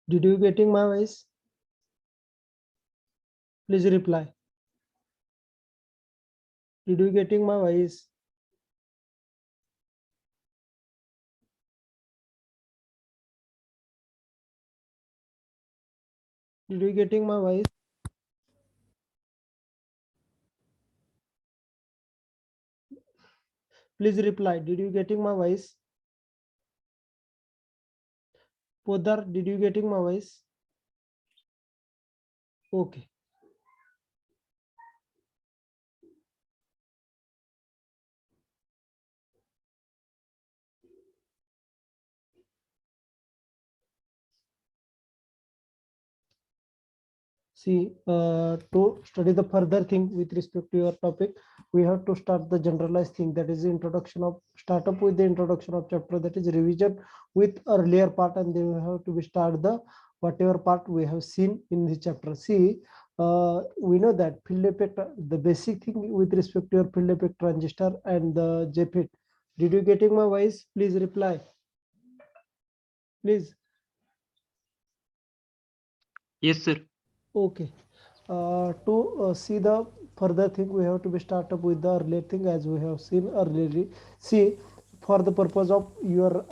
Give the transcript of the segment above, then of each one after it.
Did you getting my voice? Please reply. Did you getting my voice? Did you getting my voice? Please reply. Did you getting my voice? Podar, did you getting my voice? Okay. See, to study the further thing with respect to your topic, we have to start the generalized thing, that is the introduction of, start up with the introduction of chapter, that is revision with earlier part, and then we have to be start the whatever part we have seen in the chapter. See, we know that field effect, the basic thing with respect to your field effect transistor and the JFET. Did you getting my voice? Please reply. Please. Yes, sir. Okay. To see the further thing, we have to be start up with the earlier thing as we have seen earlier. See, for the purpose of your,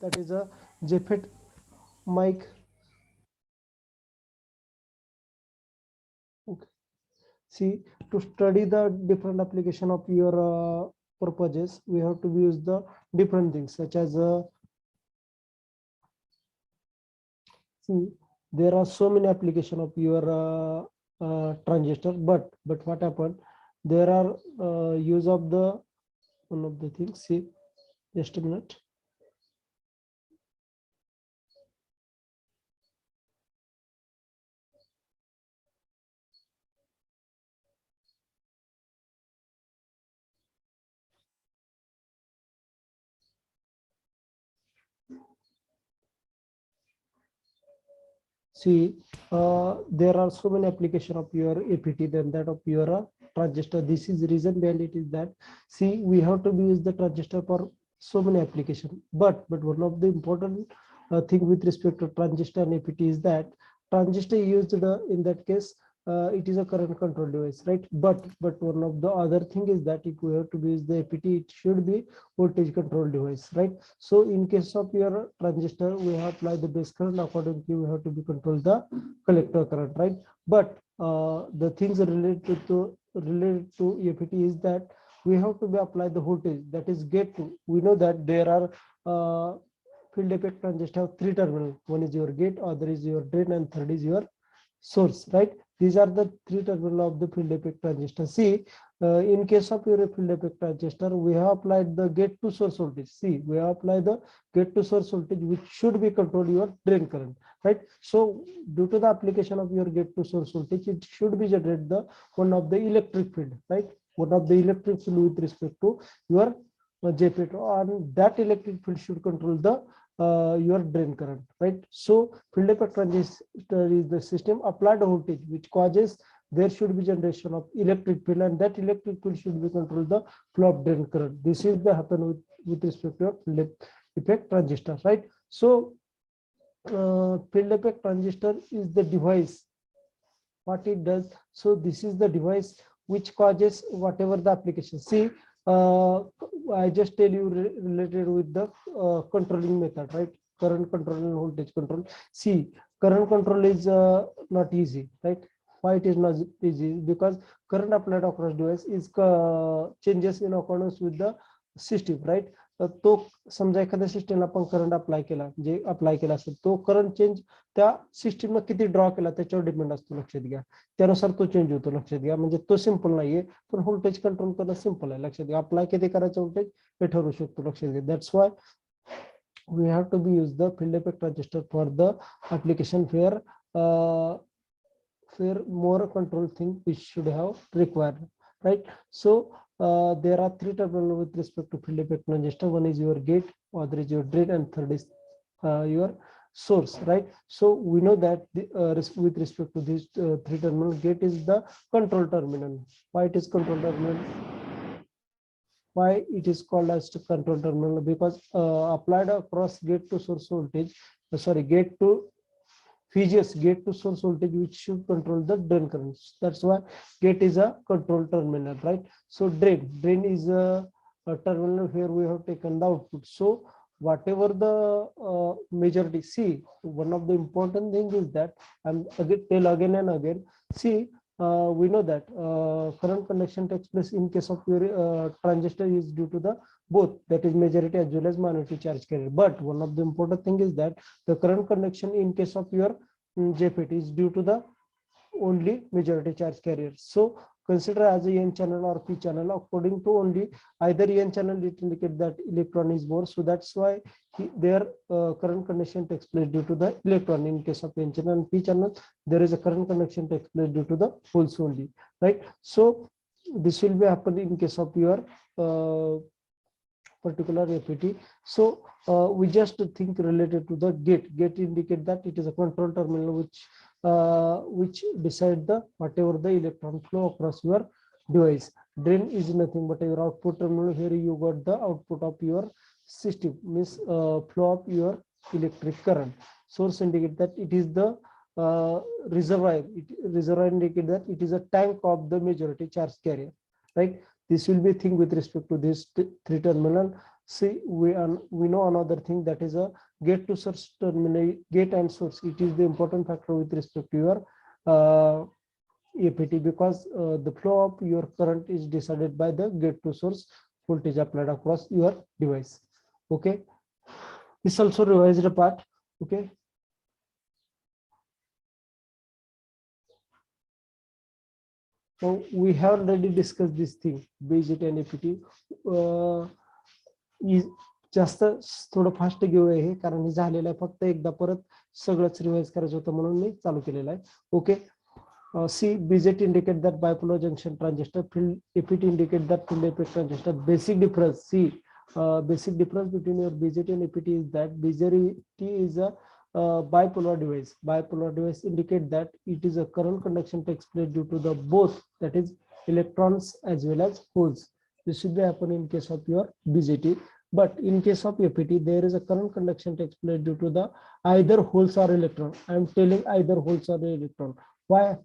that is a JFET mic. Okay. See, to study the different application of your purposes, we have to use the different things such as see, there are so many application of your transistor, but what happened, there are use of the one of the things. See, just a minute. See, there are so many application of your APT than that of your transistor. This is the reason behind it is that, see, we have to use the transistor for so many application. But one of the important thing with respect to transistor and APT is that transistor used in that case, it is a current control device, right? But one of the other thing is that if we have to use the APT, it should be voltage control device, right? So in case of your transistor, we have applied the base current, accordingly we have to be control the collector current, right? But the things related to APT is that we have to be apply the voltage, that is gate to. We know that there are field effect transistor have three terminal. One is your gate, other is your drain, and third is your source, right? These are the three terminal of the field effect transistor. See, in case of your field effect transistor, we have applied the gate to source voltage. See, we have applied the gate to source voltage, which should be control your drain current, right? So due to the application of your gate to source voltage, it should be generate the one of the electric field, right? One of the electric field with respect to your JFET, and that electric field should control the your drain current, right? So field effect transistor is the system applied voltage which causes there should be generation of electric field, and that electric field should be control the flow of drain current. This is the happen with respect to field effect transistor, right? So field effect transistor is the device, what it does. So this is the device which causes whatever the application. See, I just tell you related with the controlling method, right? Current control and voltage control. See, current control is not easy, right? Why it is not easy? Because current applied across device is changes in accordance with the system, right? तो समजा एखाद्या सिस्टमला आपण current apply केला, जे apply केला असेल, तो current change त्या सिस्टमला किती ड्रॉ केला त्याच्यावर डिपेंड असतो, लक्षात घ्या. त्यानुसार तो चेंज होतो, लक्षात घ्या. म्हणजे तो सिंपल नाहीये, पण व्होल्टेज कंट्रोल करणं सिंपल आहे, लक्षात घ्या. अप्लाय किती करायचं व्होल्टेज हे ठरवू शकतो, लक्षात घ्या. That's why we have to be use the field effect transistor for the application where more control thing we should have required, right? So there are three terminals with respect to field effect transistor. One is your gate, other is your drain, and third is your source, right? So we know that with respect to these three terminal, gate is the control terminal. Why it is control terminal? Why it is called as to control terminal? Because applied across gate to source voltage, sorry, gate to VGS, gate to source voltage, which should control the drain current. That's why gate is a control terminal, right? So drain is a terminal where we have taken the output. So whatever the majority, see, one of the important thing is that, and again tell again and again, see, we know that current conduction takes place in case of your transistor is due to the both, that is majority as well as minority charge carrier. But one of the important thing is that the current conduction in case of your JFET is due to the only majority charge carrier. So consider as a N channel or P channel. According to only either N channel, it indicates that electron is more. So that's why their current conduction takes place due to the electron. In case of N channel and P channel, there is a current conduction takes place due to the holes only, right? So this will be happening in case of your particular APT. So we just think related to the gate. Gate indicate that it is a control terminal which decide the whatever the electron flow across your device. Drain is nothing but your output terminal. Here you got the output of your system, means flow of your electric current. Source indicate that it is the reservoir. Reservoir indicate that it is a tank of the majority charge carrier, right? This will be thing with respect to this three terminal. See, we know another thing, that is a gate to source terminal, gate and source. It is the important factor with respect to your APT, because the flow of your current is decided by the gate to source voltage applied across your device. Okay, this also revised a part. Okay. So we have already discussed this thing, BJT and APT. जास्त थोडं fast घेऊया हे, कारण हे झालेलं आहे, फक्त एकदा परत सगळंच रिवाइज करायचं होतं म्हणून मी चालू केलेलं आहे. Okay. See, BJT indicate that bipolar junction transistor, field APT indicate that field effect transistor. Basic difference, see, basic difference between your BJT and APT is that BJT is a bipolar device. Bipolar device indicate that it is a current conduction takes place due to the both, that is electrons as well as holes. This should be happen in case of your BJT. But in case of APT, there is a current conduction takes place due to the either holes or electron. I am telling either holes or electron. Why?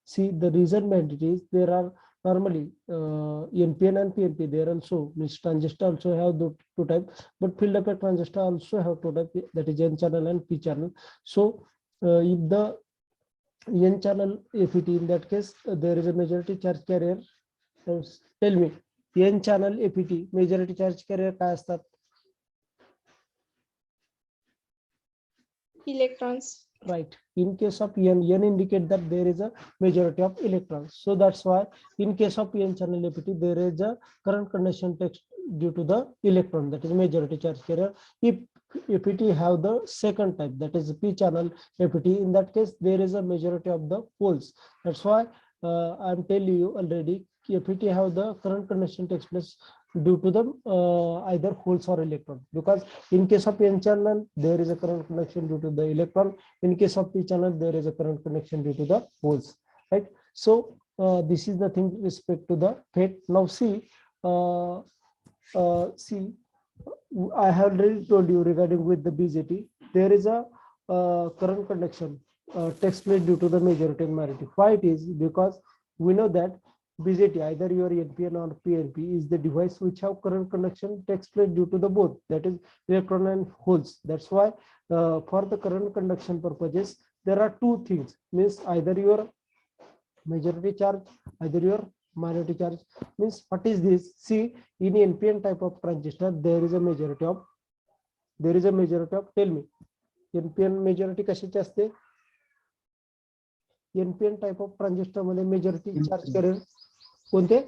See, the reason behind it is there are normally NPN and PNP. There also means transistor also have the two types, but field effect transistor also have two types, that is N channel and P channel. So if the N channel APT, in that case there is a majority charge carrier. So tell me, N channel APT majority charge carrier काय असतात? Electrons. Right. In case of N indicate that there is a majority of electrons. So that's why in case of N channel APT, there is a current conduction text due to the electron, that is majority charge carrier. If APT have the second type, that is P channel APT, in that case there is a majority of the holes. That's why I'm telling you already, APT have the current conduction takes place due to the either holes or electron, because in case of N channel there is a current conduction due to the electron, in case of P channel there is a current conduction due to the holes, right? So this is the thing with respect to the FET. Now see, see, I have already told you regarding with the BJT, there is a current conduction takes place due to the majority and minority. Why it is? Because we know that BJT, either your NPN or PNP, is the device which have current conduction takes place due to the both, that is electron and holes. That's why for the current conduction purposes, there are two things, means either your majority charge, either your minority charge. Means what is this? See, in NPN type of transistor, there is a majority of, tell me, NPN majority कशाची असते? NPN type of transistor मध्ये majority charge carrier कोणते?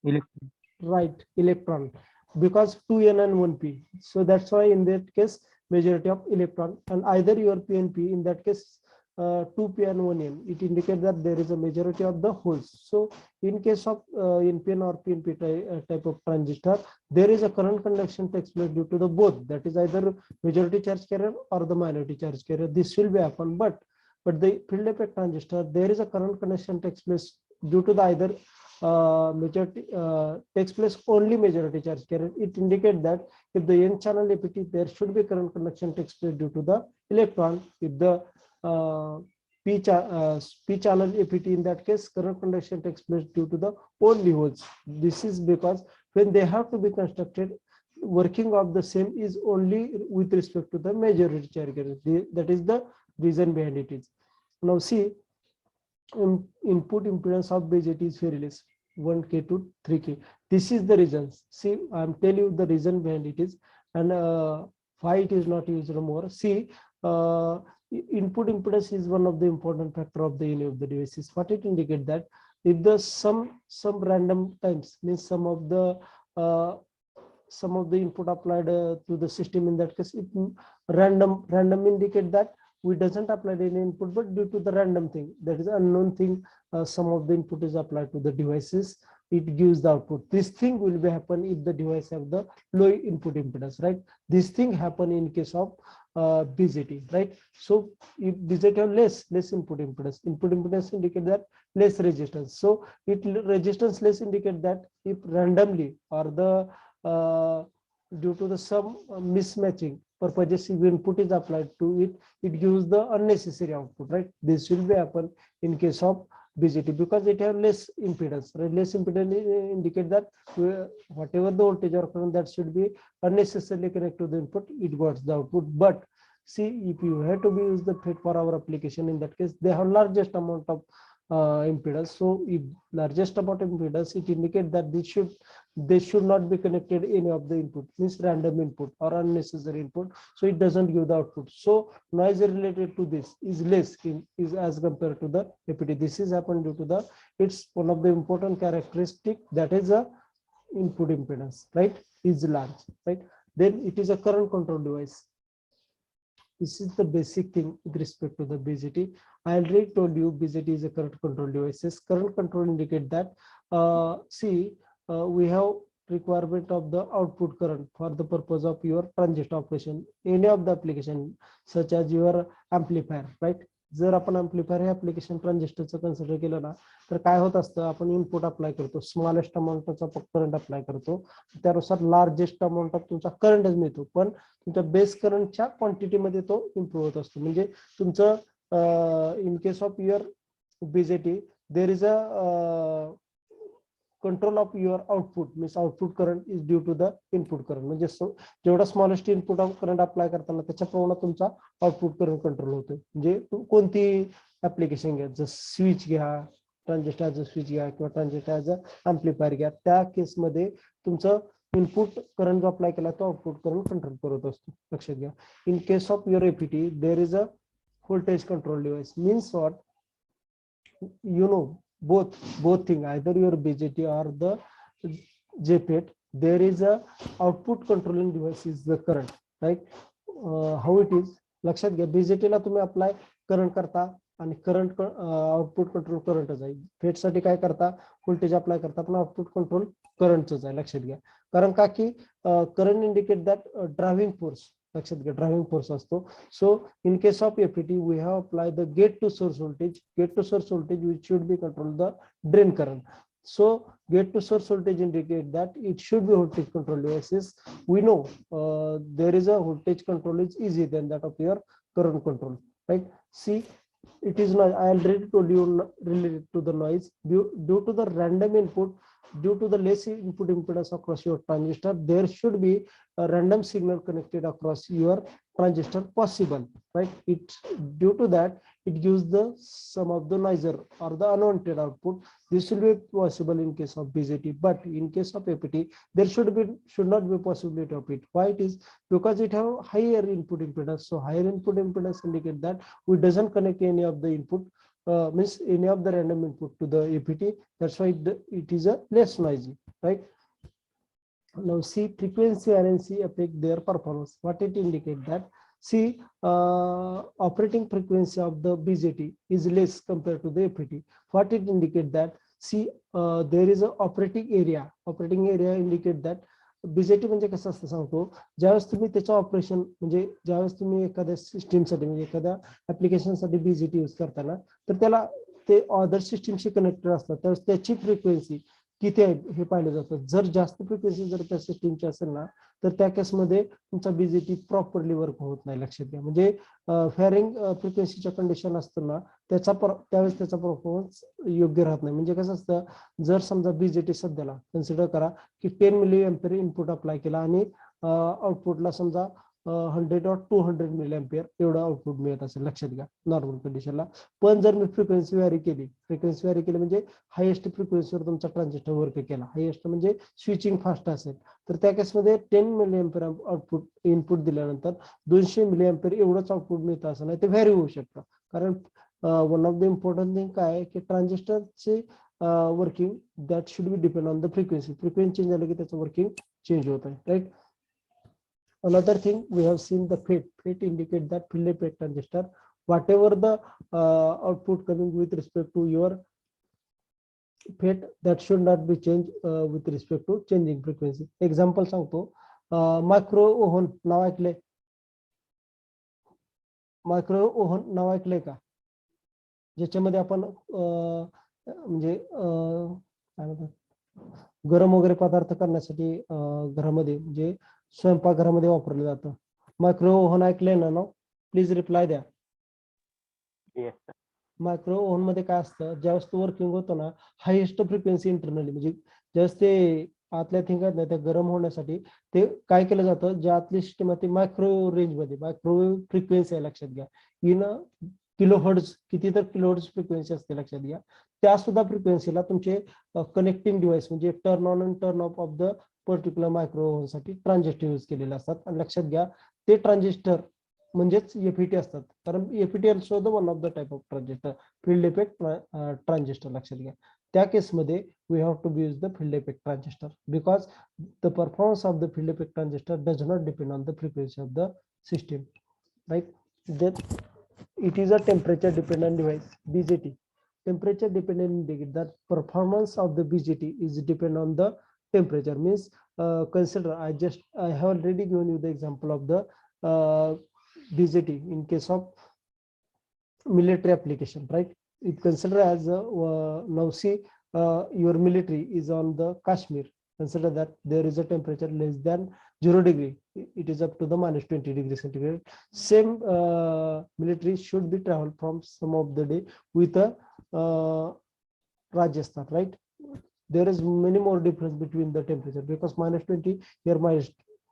Electron. Right, electron, because 2n and 1p. So that's why in that case majority of electron, and either your PNP, in that case 2p and 1n, it indicates that there is a majority of the holes. So in case of NPN or PNP type of transistor, there is a current conduction takes place due to the both, that is either majority charge carrier or the minority charge carrier. This will be happen, but the field effect transistor, there is a current conduction takes place due to the either majority takes place only majority charge carrier, it indicates that if the n channel APT, there should be current conduction takes place due to the electron. If the p channel APT, in that case current conduction takes place due to the only holes. This is because when they have to be constructed, working of the same is only with respect to the majority charge carrier. That is the reason behind it is. Now see, input impedance of BJT is very less, 1K to 3K. This is the reason. See, I'm telling you the reason behind it is, and why it is not used more. See, input impedance is one of the important factor of the any of the devices. What it indicates that if the some random times, means some of the input applied to the system, in that case it random indicate that we doesn't apply any input, but due to the random thing, that is unknown thing, some of the input is applied to the devices, it gives the output. This thing will be happen if the device have the low input impedance, right? This thing happen in case of BJT, right? So if BJT have less input impedance indicate that less resistance. So it resistance less indicate that if randomly or the due to the some mismatching purposes input is applied to it, it gives the unnecessary output, right? This will be happen in case of BJT because it has less impedance. Right? Less impedance indicate that whatever the voltage or current that should be unnecessarily connected to the input, it got the output. But see, if you have to be use the FET for our application, in that case they have largest amount of impedance. So if largest amount of impedance, it indicates that they should not be connected any of the input, means random input or unnecessary input, so it doesn't give the output. So noise related to this is less is as compared to the APT. This is happened due to the, it's one of the important characteristic, that is a input impedance, right, is large, right? Then it is a current control device. This is the basic thing with respect to the BJT. I already told you BJT is a current control devices. Current control indicate that we have requirement of the output current for the purpose of your transistor operation, any of the application such as your amplifier, right? जर आपण amplifier हे application ट्रान्झिस्टरचं consider केलं ना, तर काय होत असतं, आपण input apply करतो, स्मॉलेस्ट अमाऊंटचा करंट अप्लाय करतो, त्यानुसार लार्जेस्ट अमाऊंट ऑफ तुमचा करंटच मिळतो, पण तुमच्या बेस करंटच्या क्वांटिटी मध्ये तो इम्प्रूव्ह होत असतो. म्हणजे तुमचं इन case of your BJT there is a control of your output, means output current is due to the input current. म्हणजे जेवढा स्मॉलेस्ट इनपुट करंट अप्लाय करताना त्याच्याप्रमाणे तुमचा आउटपुट करंट कंट्रोल होतो. म्हणजे कोणती ऍप्लिकेशन घ्या, जर स्विच घ्या, ट्रान्झिस्टरचा स्विच घ्या किंवा ट्रान्झिस्टरचा एम्प्लिफायर घ्या, त्या केसमध्ये तुमचं इनपुट करंट जो अप्लाय केला तो आउटपुट करंट कंट्रोल करत असतो. लक्षात घ्या. इन case of your APT there is a voltage control device, means what, you know, both thing, either your BJT or the JFET, there is a output controlling device is the current, right? How it is, लक्षात घ्या. BJT ला तुम्ही apply current करता आणि current output control करंटच आहे. Fate साठी काय करता, voltage apply करता, पण आउटपुट कंट्रोल करंटच आहे. लक्षात घ्या. कारण का की current indicate that driving force, लक्षात घ्या, ड्रायव्हिंग फोर्स असतो. So in case of APT we have apply the gate to source voltage which should be control the drain current. So gate to source voltage indicate that it should be voltage control devices. We know there is a voltage control is easy than that of your current control, right? See, it is not, I already told you related to the noise due to the random input, due to the less input impedance across your transistor, there should be a random signal connected across your transistor possible, right? It due to that it gives the some of the noise or the unwanted output. This will be possible in case of BJT, but in case of APT there should not be possibility of it. Why it is? Because it have higher input impedance. So higher input impedance indicate that we doesn't connect any of the input, means any of the random input to the APT. That's why it is a less noisy, right? Now see, frequency RNC affect their performance. What it indicate that, see, operating frequency of the BJT is less compared to the APT. What it indicate that, see, there is a operating area indicate that BJT म्हणजे कसं असतं सांगतो, ज्यावेळेस तुम्ही त्याचं operation, म्हणजे ज्यावेळेस तुम्ही एखाद्या सिस्टीमसाठी म्हणजे एखाद्या ऍप्लिकेशनसाठी BJT यूज करताना, तर त्याला ते अदर सिस्टीमशी कनेक्टेड असतात तर त्याची फ्रिक्वेन्सी किती आहे हे पाहिलं जातं. जर जास्त फ्रिक्वेन्सी जर त्या सिस्टीमची असेल ना तर त्या केसमध्ये तुमचा बीजेटी प्रॉपरली वर्क होत नाही. लक्षात घ्या. म्हणजे फेअरिंग फ्रिक्वेन्सीच्या कंडिशन असतं ना त्यावेळेस त्याचा परफॉर्मन्स योग्य राहत नाही. म्हणजे कसं असतं, जर समजा बीजेटी सध्याला कन्सिडर करा की 10 मिली एम्पियर इनपुट अप्लाय केला आणि आउटपुटला समजा 100 or 200 मिली एम्पियर एवढं आउटपुट मिळत असेल. लक्षात घ्या नॉर्मल कंडिशनला. पण जर मी फ्रिक्वेन्सी व्हॅरी केली म्हणजे हायेस्ट फ्रिक्वेन्सीवर तुमचा ट्रान्झिस्टर वर्क केला, हायेस्ट म्हणजे स्विचिंग फास्ट असेल तर त्या केसमध्ये 10 मिली एम्पियर आउटपुट इनपुट दिल्यानंतर 200 मिली एम्पियर एवढंच आउटपुट मिळतं असं नाही, ते व्हॅरी होऊ शकतं. कारण one of the important thing काय आहे की ट्रान्झिस्टरचे working that should be depend on the frequency change झालं की त्याचं वर्किंग चेंज होत आहे. Right. Another thing we have seen the FET. FET indicate that field effect transistor, whatever the output coming with respect to your FET, that should not be changed with respect to changing frequency. Example सांगतो, micro oven नाव ऐकलंय? Micro oven नाव ऐकलंय का? ज्याच्यामध्ये आपण म्हणजे काय म्हणतात गरम वगैरे पदार्थ करण्यासाठी घरामध्ये म्हणजे स्वयंपाकघरामध्ये वापरलं जातं. मायक्रो ओव्हन ऐकलंय ना? नाव प्लीज रिप्लाय द्या. मायक्रो ओव्हन मध्ये काय असतं, ज्यावेळेस तो वर्किंग होतो ना हायेस्ट फ्रिक्वेन्सी इंटरनली म्हणजे ज्यावेळेस ते आतल्या थिंग आहेत ना त्या गरम होण्यासाठी ते काय केलं जातं, ज्या आतली सिस्टम आहे ती मायक्रो रेंज मध्ये मायक्रोवेव्ह फ्रिक्वेन्सी आहे. लक्षात घ्या. इन किलोहर्ट्ज किती तर किलोहर्ट्ज फ्रिक्वेन्सी असते. लक्षात घ्या. त्या सुद्धा फ्रिक्वेन्सीला तुमचे कनेक्टिंग डिव्हाइस म्हणजे turn on and turn off the particular micro oven साठी ट्रान्झिस्टर यूज केलेले असतात. आणि लक्षात घ्या ते ट्रान्झिस्टर म्हणजेच एफईटी असतात. कारण FET also the one of the type of transistor field effect transistor. लक्षात घ्या. त्या केसमध्ये we have to use the field effect transistor because the performance of the field effect transistor does not depend on the frequency of the system. Right. Then it is a temperature dependent device, BJT. Temperature dependent indicate that performance of the BJT is depend on the temperature. Means consider I have already given you the example of the BJT in case of military application, right? It consider as now see your military is on the Kashmir. Consider that there is a temperature less than 0°. It is up to the minus 20 degrees centigrade. Same military should be traveled from some of the day with a Rajasthan, right? There is many more difference between the temperature because minus 20 here minus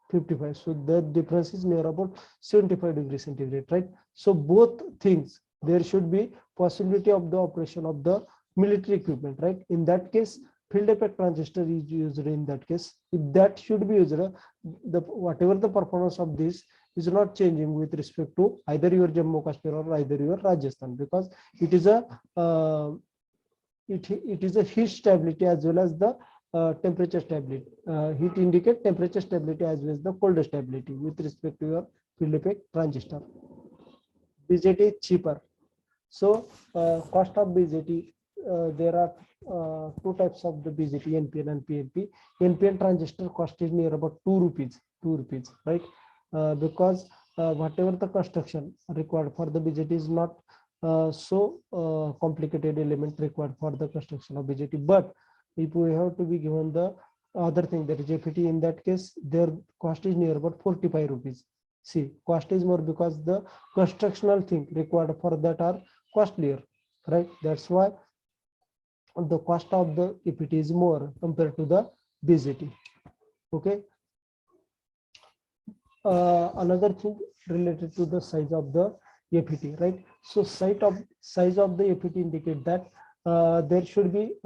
55. So the difference is near about 75 degrees centigrade, right? So both things, there should be possibility of the operation of the military equipment, right? In that case, field effect transistor is used. In that case, if that should be used, the whatever the performance of this is not changing with respect to either your Jammu Kashmir or either your Rajasthan, because it is a it is a heat stability as well as the temperature stability. Heat indicate temperature stability as well as the cold stability with respect to your field effect transistor. BJT is cheaper. So cost of BJT, there are two types of the BJT, NPN and PNP. NPN transistor cost is near about 2 rupees, right? Because whatever the construction required for the BJT is not so complicated element required for the construction of BJT. But if we have to be given the other thing, that is FET, in that case their cost is near about 45 rupees. See, cost is more because the constructional thing required for that are costlier, right? That's why the cost of the FET is more compared to the BJT. Okay. Another thing related to the size of the FET, right? So size of the FET indicate that there should be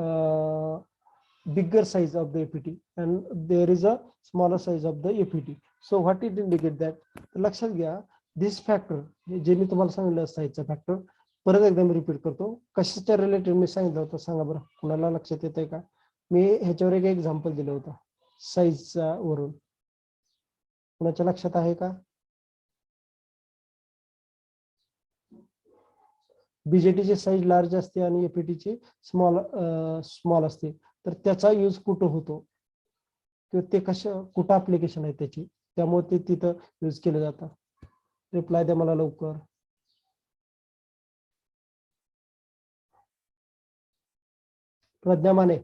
bigger size of the FET and there is a smaller size of the FET. So what it indicate that, लक्षात घ्या, this factor जे मी तुम्हाला सांगितलं साईजचा factor परत एकदा मी repeat करतो. कशाच्या related मी सांगितलं होतं सांगा बरं, कुणाला लक्षात येतंय का? मी ह्याच्यावर एक एक्झाम्पल दिलं होतं साईजचा वरून, कुणाच्या लक्षात आहे का? BJT ची साईज लार्ज असते आणि FET ची स्मॉल असते, तर त्याचा यूज कुठं होतो किंवा ते कुठं ऍप्लिकेशन आहे त्याची, त्यामुळे ते तिथं यूज केलं जातं. रिप्लाय द्या मला लवकर. प्रज्ञा माने.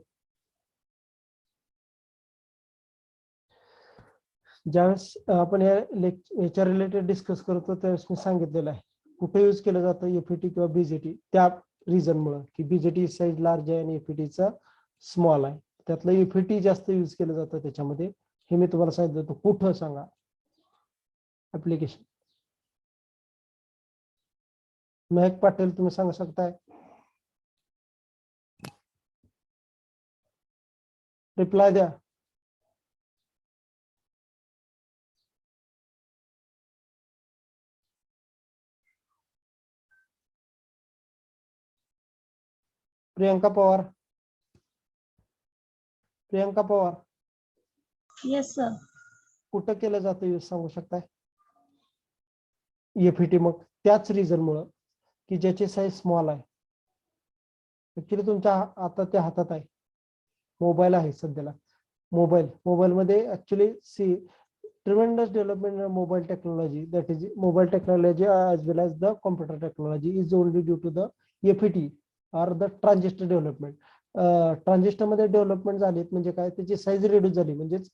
ज्यावेळेस आपण याच्या रिलेटेड डिस्कस करतो त्यावेळेस मी सांगितलेलं आहे कुठे यूज केलं जातं एफईटी किंवा बीजेटी, त्या रिझन मुळे की बीजेटी साईज लार्ज आहे आणि एफईटीचा स्मॉल आहे. त्यातलं एफईटी जास्त यूज केलं जातं त्याच्यामध्ये, हे मी तुम्हाला सांगितलं होतं. कुठं सांगा ऍप्लिकेशन. महक पाटील तुम्ही सांगू शकताय? रिप्लाय द्या. प्रियंका पवार. प्रियंका पवार. Yes sir. कुठं केलं जातं यूज सांगू शकताय? एफईटी. मग त्याच रिझन मुळे की ज्याची साईज स्मॉल आहे. ऍक्च्युली तुमच्या आता त्या हातात आहे, मोबाईल आहे सध्याला. मोबाईल मध्ये actually see tremendous development in mobile technology, that is mobile technology as well as the computer technology is only due to the FET or the transistor development. Transistor मध्ये development झाली म्हणजे काय, त्याची size reduce झाली. म्हणजेच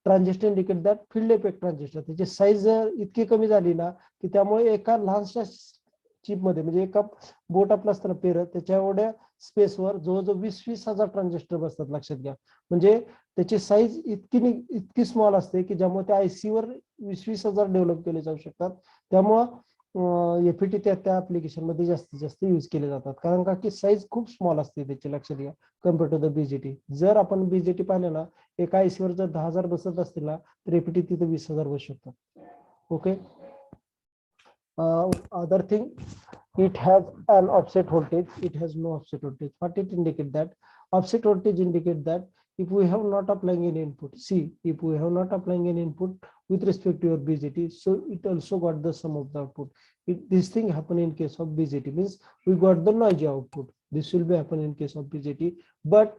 transistor indicate that field effect transistor, त्याची size इतकी कमी झाली ना की त्यामुळे एका लहानशा चिप मध्ये, म्हणजे एका बोट आपला असताना पेर, त्याच्या एवढ्या स्पेसवर जवळजवळ 20,000 ट्रान्झिस्टर बसतात. लक्षात घ्या. म्हणजे त्याची साईज इतकी स्मॉल असते की ज्यामुळे त्या आयसी वर 20,000 डेव्हलप केले जाऊ शकतात. त्यामुळं एफईटी त्या ऍप्लिकेशन मध्ये जास्तीत जास्त यूज केले जातात, कारण का की साईज खूप स्मॉल असते त्याची. लक्षात घ्या. Compare to the BJT. जर आपण बीजेटी पाहिलं ना, एका आयसी वर जर 10,000 बसत असतील ना तर एफईटी तिथे 20,000 बसू शकतात. Okay. Other thing, it has an offset voltage, it has no offset voltage. What it indicate that? Offset voltage indicate that if we have not applying any input, see, if we have not applying any input with respect to your BJT, so it also got the sum of the output. This thing happen in case of BJT, means we got the noisy output. This will be happen in case of BJT. But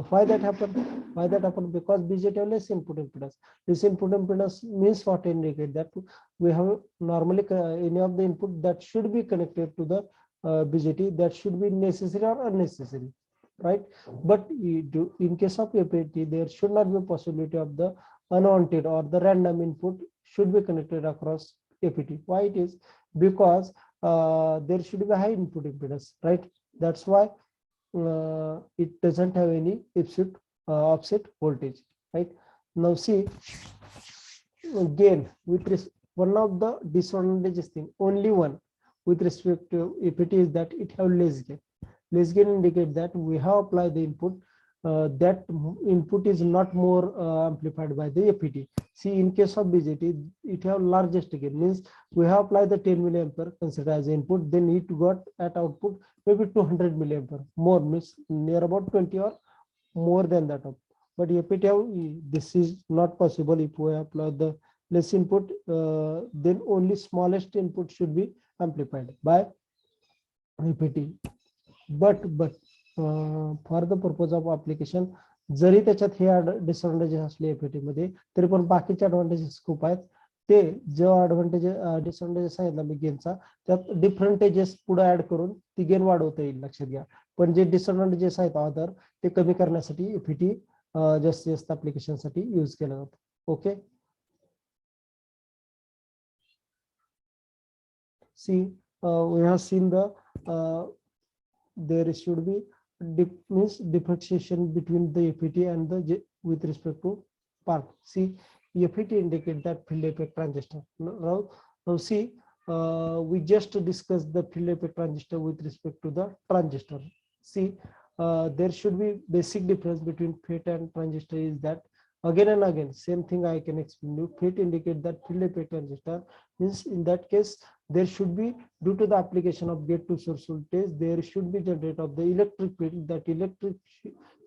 why that happen? Why that happen? Because BJT have less input impedance. This input impedance means what indicate that we have normally any of the input that should be connected to the BJT, that should be necessary or unnecessary, right? But in case of APT, there should not be a possibility of the unwanted or the random input should be connected across APT. Why it is? Because there should be high input impedance, right? That's why it doesn't have any offset voltage, right? Now see, again, with one of the disadvantages thing, only one with respect to APT is that it have less gain. Less gain indicate that we have applied the input, that input is not more amplified by the APT. See, in case of BJT, it have largest gain, means we have applied the 10 milliampere considered as input, then it got at output maybe 200 milliampere more, means near about 20 or more than that. But APT, this is not possible. If we apply the less input, then only smallest input should be amplified by APT. But for the purpose of application, जरी त्याच्यात हे disadvantages असले APT मध्ये, तरी पण बाकीचे advantages खूप आहेत. ते जो डिसएडव्हांटेजेस सांगितलं मी गेनचा, त्यात डिफरंटेजेस पुढे ऍड करून ती गेन वाढवता येईल. लक्षात घ्या. पण जे डिसएडव्हांटेजेस आहेत अदर, ते कमी करण्यासाठी एपीटी जास्तीत जास्त ऍप्लिकेशन साठी यूज केला जातो. Okay. See, we have seen there should be means differentiation between the FET and the with respect to part. See, FET indicate that field effect transistor. Now see, we just discussed the field effect transistor with respect to the transistor. See, there should be basic difference between FET and transistor is that again and again same thing I can explain you. FET indicate that field effect transistor, means in that case there should be, due to the application of gate to source voltage, there should be generated of the electric field. That electric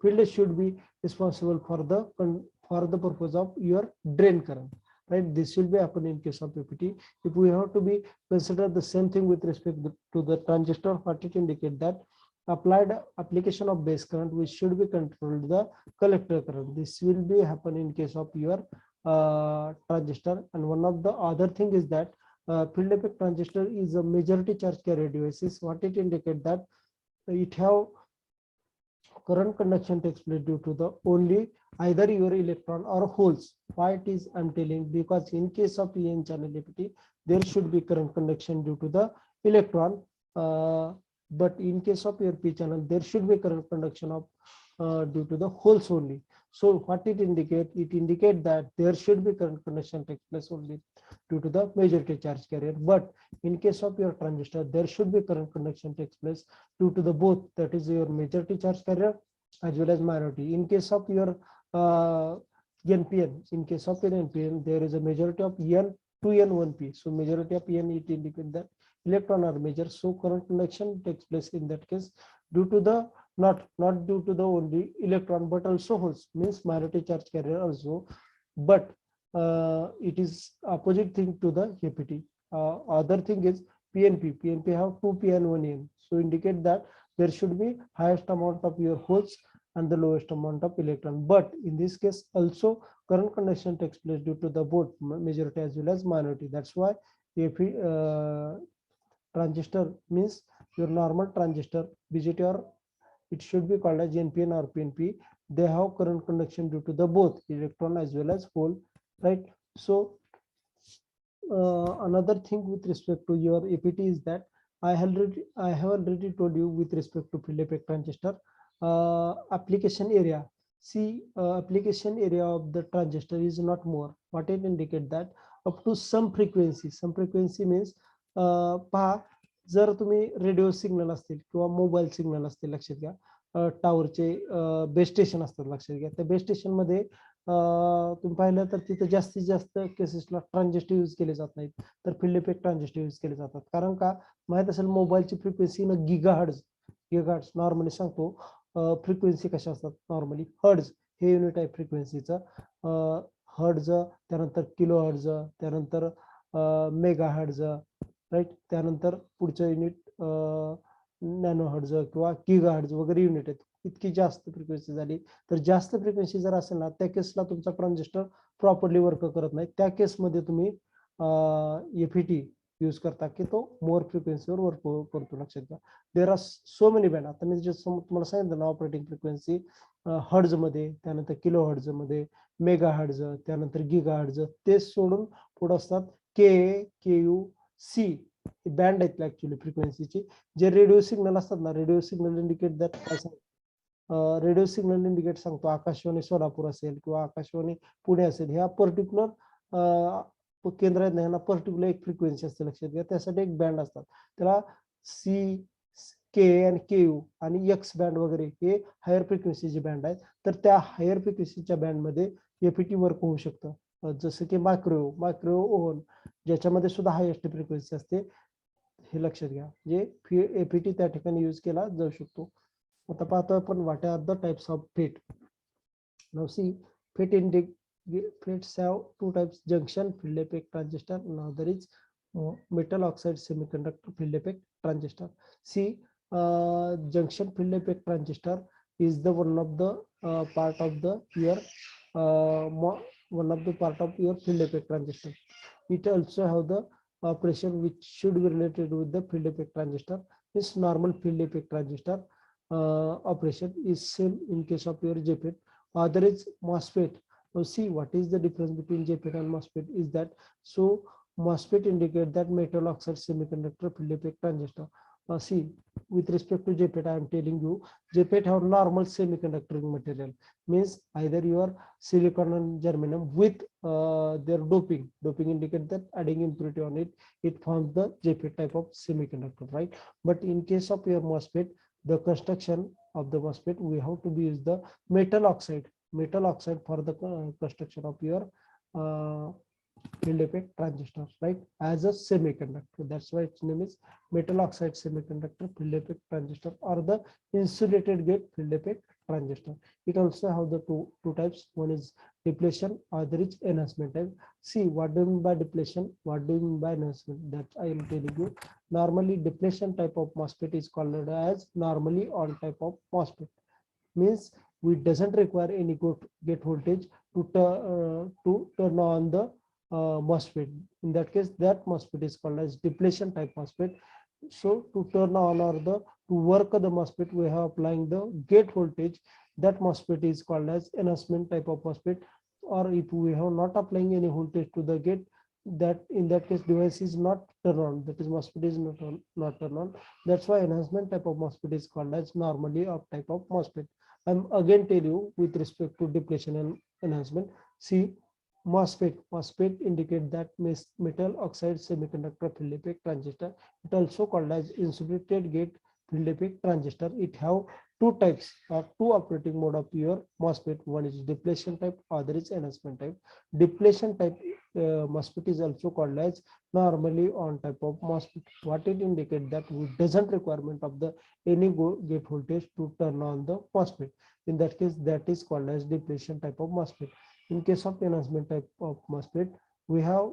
field should be responsible for the purpose of your drain current, right? This will be happen in case of APT. If we have to be consider the same thing with respect to the transistor, what it indicate that applied application of base current, which should be controlled the collector current. This will be happen in case of your transistor. And one of the other thing is that field effect transistor is a majority charge carrier devices. What it indicate that it have current conduction takes place due to the only either your electron or holes. Why it is I'm telling, because in case of PN channel APT, there should be current conduction due to the electron, but in case of your P channel, there should be current conduction of due to the holes only. So what it indicate? It indicate that there should be current conduction takes place only due to the majority charge carrier. But in case of your transistor, there should be current conduction takes place due to the both, that is your majority charge carrier as well as minority. In case of your NPN, in case of an NPN, there is a majority of N 2N 1P. So majority of N, it indicates that electron are major. So current conduction takes place in that case due to the not due to the only electron, but also holes, means minority charge carrier also. But it is opposite thing to the APT. Other thing is PNP. PNP have 2P and 1N. So indicate that there should be highest amount of your holes and the lowest amount of electron. But in this case also current conduction takes place due to the both majority as well as minority. That's why if transistor means your normal transistor BJT, or it should be called as NPN or PNP, they have current conduction due to the both electron as well as hole, right? So another thing with respect to your APT is that I have already told you with respect to field effect transistor application area. See, application area of the transistor is not more. What it indicate that up to some frequency. Some frequency means पहा, जर तुम्ही radio signal असतील किंवा mobile signal असतील, लक्षात घ्या टॉवरचे base station असतात, लक्षात घ्या. त्या बेस स्टेशन मध्ये तुम्ही पाहिलं तर तिथे जास्तीत जास्त केसेसला ट्रान्झिस्टर यूज केले जात नाहीत, तर फील्ड इफेक्ट ट्रान्झिस्टर यूज केले जातात. कारण का माहित असेल, मोबाईलची फ्रिक्वेन्सी न गिगाहर्ट्ज नॉर्मली सांगतो. फ्रिक्वेन्सी कशा असतात नॉर्मली, हर्ट्ज हे युनिट आहे फ्रिक्वेन्सीचं. हर्ट्ज, त्यानंतर किलो हर्ट्ज, त्यानंतर मेगा हर्ट्ज, राईट. त्यानंतर पुढचं युनिट नॅनो हर्ट्ज किंवा गिगा हर्ट्ज वगैरे युनिट आहेत. इतकी जास्त फ्रिक्वेन्सी झाली तर जास्त फ्रिक्वेन्सी जर असेल ना, त्या केसला तुमचा ट्रान्झिस्टर प्रॉपरली वर्क करत नाही. त्या केसमध्ये तुम्ही एफईटी यूज करता की तो मोर फ्रिक्वेन्सीवर वर्क करतो, लक्षात घ्या. There are so many band. आता मी तुम्हाला सांगितलं ना, ऑपरेटिंग फ्रिक्वेन्सी हर्ट्ज मध्ये, त्यानंतर किलो हर्ट्ज मध्ये, मेगा हर्ट्ज, त्यानंतर गिगा हर्ट्ज, ते सोडून पुढे असतात KU C बँड आहेत ऍक्च्युअली फ्रिक्वेन्सीची. जे रेडिओ सिग्नल असतात ना, रेडिओ सिग्नल इंडिकेट दॅट काय सांग, रेडिओ सिग्नल इंडिकेट सांगतो आकाशवाणी सोलापूर असेल किंवा आकाशवाणी पुणे असेल, ह्या पर्टिक्युलर केंद्र आहेत ना, ह्यांना पर्टिक्युलर एक फ्रिक्वेन्सी असते, लक्षात घ्या. त्यासाठी एक बँड असतात, त्याला C, K आणि KU आणि X बँड वगैरे हे हायर फ्रिक्वेन्सीचे बँड आहेत. तर त्या हायर फ्रिक्वेन्सीच्या बँडमध्ये एफईटी वर्क होऊ शकतं. जसं की मायक्रोवेव्ह ओव्हन, ज्याच्यामध्ये सुद्धा हायेस्ट फ्रिक्वेन्सी असते, हे लक्षात घ्या. जे एफईटी त्या ठिकाणी यूज केला जाऊ शकतो. आता पाहतो आपण what are the types of FET. Now see, FETs have two types: junction field effect transistor. Now there is metal oxide semiconductor field effect transistor. See, junction field effect transistor is the one of the part of the your field effect transistor. It also have the operation which should be related with the field effect transistor. This normal field effect transistor operation is same in case of your JFET. Other is MOSFET. Now see, what is the difference between JFET and MOSFET is that, so MOSFET indicate that metal oxide semiconductor field effect transistor. See, with respect to JFET, I am telling you, JFET have normal semiconducting material, means either your silicon and germanium with their doping. Doping indicate that adding impurity on it, it forms the JFET type of semiconductor, right? But in case of your MOSFET, the construction of the MOSFET, we have to use the metal oxide for the construction of your field effect transistor, right, as a semiconductor. That's why its name is metal oxide semiconductor field effect transistor, or the insulated gate field effect transistor. It also have the two types. One is depletion, other is enhancement type. See, what do you mean by depletion, what do you mean by enhancement? That I am telling you. Normally depletion type of MOSFET is called as normally on type of MOSFET, means we doesn't require any gate voltage to turn on the MOSFET. In that case, that MOSFET is called as depletion type MOSFET. So to turn on or the to work the MOSFET, we have applying the gate voltage. That MOSFET is called as enhancement type of MOSFET. Or if we have not applying any voltage to the gate, that in that case device is not turn on. That is MOSFET is not turn on. That's why enhancement type of MOSFET is called as normally of type of MOSFET. I'm again tell you with respect to depletion and enhancement. See, MOSFET indicate that metal oxide semiconductor field effect transistor. It also called as insulated gate field effect transistor. It have two types or two operating mode of your MOSFET. One is depletion type, other is enhancement type. Depletion type MOSFET is also called as normally on type of MOSFET. What it indicate that we doesn't requirement of the any gate voltage to turn on the MOSFET. In that case, that is called as depletion type of MOSFET. In case of enhancement type of MOSFET, we have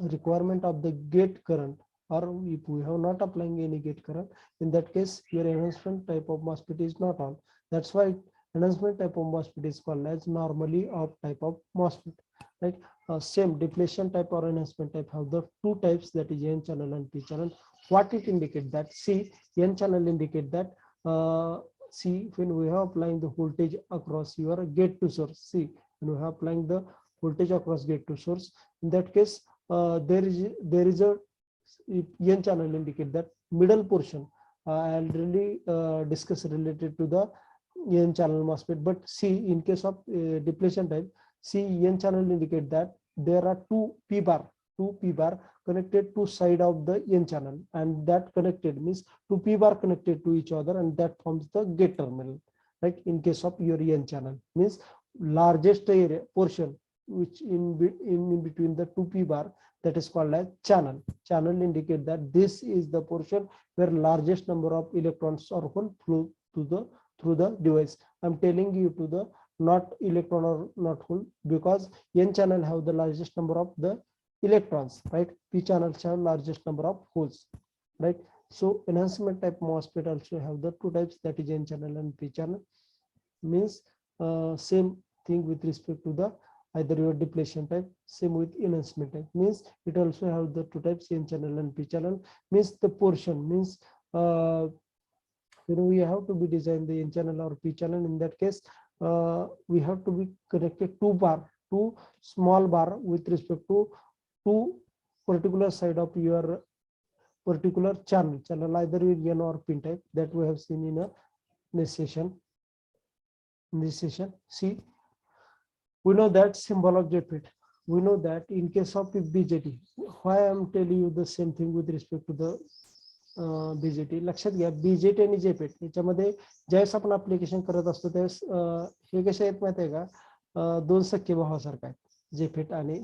requirement of the gate current, or if we have not applying any gate current, in that case your enhancement type of MOSFET is not on. That's why enhancement type of MOSFET is called as normally of type of MOSFET. Right? Same depletion type or enhancement type have the two types, that is N channel and P channel. What it indicate that? See, N channel indicate that see, when we have applying the voltage across your gate to source, see, when we have applying the voltage across gate to source, in that case there is a N channel indicate that middle portion. I already discussed related to the N channel MOSFET, but see, in case of depletion type, see, N channel indicate that there are two P bar connected to side of the N channel, and that connected means two P bar connected to each other, and that forms the gate terminal. Right? In case of your N channel means largest area portion which in between the two P bar, that is called as channel. Channel indicate that this is the portion where largest number of electrons are flow through the device. I'm telling you to the not electron or not hole, because N channel have the largest number of the electrons, right? P channels have largest number of holes, right? So enhancement type MOSFET also have the two types, that is N channel and P channel. Means same thing with respect to the either your depletion type, same with enhancement type. Means it also have the two types, N channel and P channel. Means the portion means we have to be design the N channel or P channel. In that case, we have to be connected two small bar with respect to two particular side of your particular channel either in N or P type, that we have seen in this session. In this session, see, we know that symbol of JFET. We know that in case of BJT, why I am telling you the same thing with respect to the BJT. लक्षात घ्या, BJT आणि JFET याच्यामध्ये ज्यावेळेस आपण application करत असतो त्यावेळेस हे कसे आहेत माहिती आहे का, दोन सख्खे भावासारखं आहे JFET आणि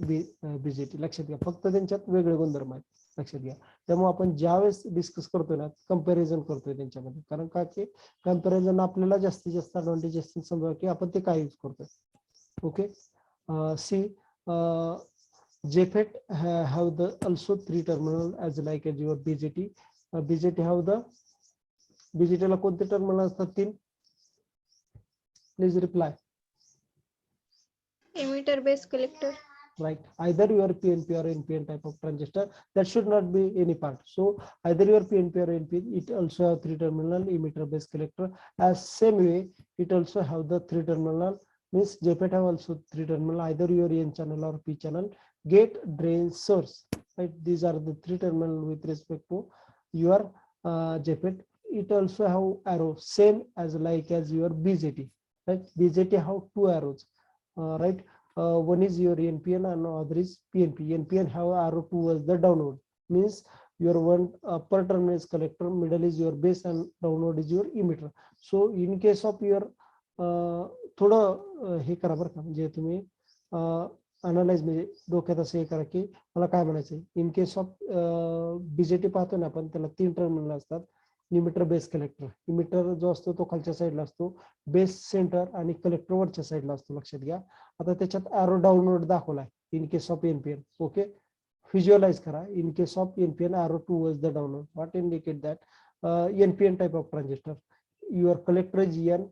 BJT. लक्षात घ्या, फक्त त्यांच्यात वेगळे गुणधर्म आहेत. लक्षात घ्या, त्यामुळे आपण ज्यावेळेस डिस्कस करतोय ना, कंपॅरिझन करतोय त्यांच्यामध्ये, कारण का की कंपॅरिझन आपल्याला जास्तीत जास्त ऍडव्हान्टेज असतील समजा की आपण ते काय यूज करतोय. Okay, see, JFET have the also three terminal as like as your BJT. BJT have the BJT ला कोणते टर्मिनल असतात तीन? Please reply. Emitter base collector. Right, either your PNP or NPN type of transistor, that should not be any part. So either your PNP or NPN, it also have three terminal emitter base collector. As same way, it also have the three terminal. Means JFET have also three terminal, either your N channel or P channel, gate, drain, source. Right, these are the three terminal with respect to your JFET. It also have arrow same as like as your BJT. Right, BJT have two arrows. Right, one is your NPN and other is PNP. NPN have arrow towards the downward. Means your one upper terminal is collector, middle is your base, and downward is your emitter. So in case of your थोडं हे करा बरं का, म्हणजे तुम्ही analyse म्हणजे डोक्यात असं हे करा की मला काय म्हणायचं. इन केस ऑफ BJT पाहतो ना आपण, त्याला तीन टर्मिनल असतात, इमिटर बेस कलेक्टर. इमिटर जो असतो तो खालच्या साईडला असतो, बेस सेंटर आणि कलेक्टर वरच्या साईडला असतो. लक्षात घ्या, आता त्याच्यात ॲरो डाउनवर्ड दाखवलाय in case of NPN. Okay, visualise करा. In case of NPN arrow towards the downward. What indicate that? NPN type of transistor, your collector is N,